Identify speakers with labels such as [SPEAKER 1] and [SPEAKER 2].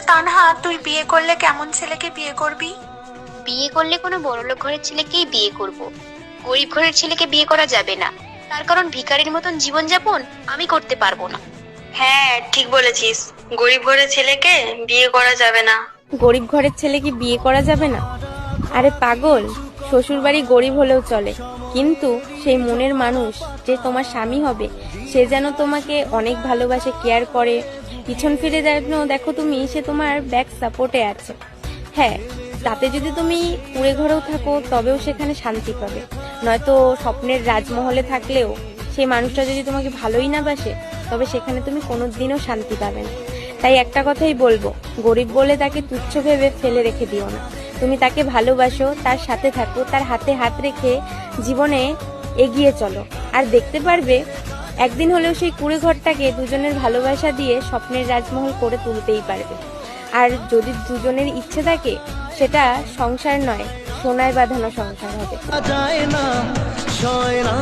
[SPEAKER 1] তানহা, তুই বিয়ে করলে কেমন ছেলেকে বিয়ে করবি?
[SPEAKER 2] বিয়ে করলে কোনো বড়লোক ঘরের ছেলেকেই বিয়ে করব। গরিব ঘরের ছেলেকে বিয়ে করা যাবে না, তার কারণ ভিখারির মতন জীবনযাপন আমি করতে পারবো না।
[SPEAKER 3] হ্যাঁ, ঠিক বলেছিস। গরিব ঘরের ছেলেকে বিয়ে করা যাবে না।
[SPEAKER 4] গরিব ঘরের ছেলে কি বিয়ে করা যাবে না? আরে পাগল, শ্বশুরবাড়ি গরিব হলেও চলে, কিন্তু সেই মনের মানুষ যে তোমার স্বামী হবে সে যেন তোমাকে অনেক ভালোবাসে, কেয়ার করে, পিছন ফিরে যেন দেখো তুমি সে তোমার ব্যাক সাপোর্টে আছে। হ্যাঁ, তাতে যদি তুমি কুঁড়ে ঘরেও থাকো তবেও সেখানে শান্তি পাবে, নয়তো স্বপ্নের রাজমহলে থাকলেও সেই মানুষটা যদি তোমাকে ভালোই না বাসে তবে সেখানে তুমি কোনোদিনও শান্তি পাবে না। তাই একটা কথাই বলবো, গরিব বলে তাকে তুচ্ছ ভেবে ফেলে রেখে দিও না। তুমি তাকে ভালোবাসো, তার সাথে থাকো, তার হাতে হাত রেখে জীবনে এগিয়ে চলো, আর দেখতে পারবে একদিন হলেও সেই কুঁড়ে ঘরটাকে দুজনের ভালোবাসা দিয়ে স্বপ্নের রাজমহল করে তুলতেই পারবে। আর যদি দুজনের ইচ্ছে থাকে সেটা সংসার নয়, সোনায় বাঁধানো সংসার হবে।
[SPEAKER 5] যায় না, সয় না